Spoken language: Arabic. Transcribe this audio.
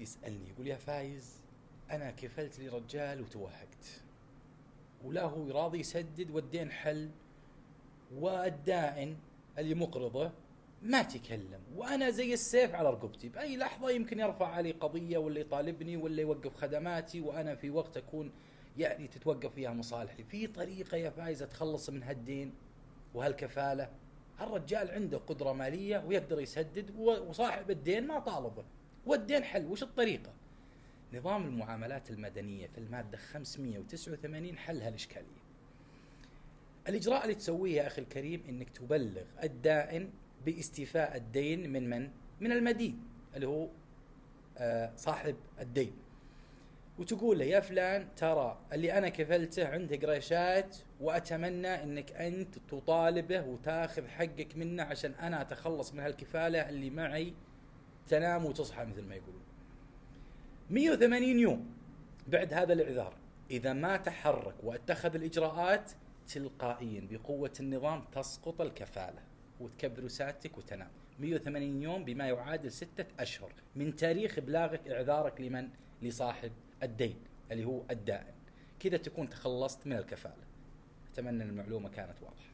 يسألني يقول يا فايز، أنا كفلت لي رجال وتوهقت، ولا هو راضي يسدد والدين حل، والدائن اللي مقرضه ما تكلم، وأنا زي السيف على رقبتي، بأي لحظة يمكن يرفع علي قضية ولا يطالبني ولا يوقف خدماتي، وأنا في وقت أكون يعني تتوقف فيها مصالحي. في طريقة يا فايز أتخلص من هالدين وهالكفالة؟ الرجال عنده قدرة مالية ويقدر يسدد، وصاحب الدين ما طالبه والدين حل. وش الطريقة؟ نظام المعاملات المدنية في المادة 589 حل هالإشكالية. الإجراء اللي تسويه يا أخي الكريم إنك تبلغ الدائن باستيفاء الدين من؟ من المدين اللي هو صاحب الدين، وتقول له يا فلان ترى اللي أنا كفلته عنده قريشات، وأتمنى إنك أنت تطالبه وتاخذ حقك منه عشان أنا أتخلص من هالكفالة اللي معي تنام وتصحى مثل ما يقولون. 180 يوم بعد هذا الإعذار إذا ما تحرك واتخذ الإجراءات، تلقائيا بقوة النظام تسقط الكفالة وتكبر وسادتك وتنام. 180 يوم بما يعادل 6 أشهر من تاريخ إبلاغك إعذارك لمن؟ لصاحب الدين اللي هو الدائن. كذا تكون تخلصت من الكفالة. أتمنى أن المعلومة كانت واضحة.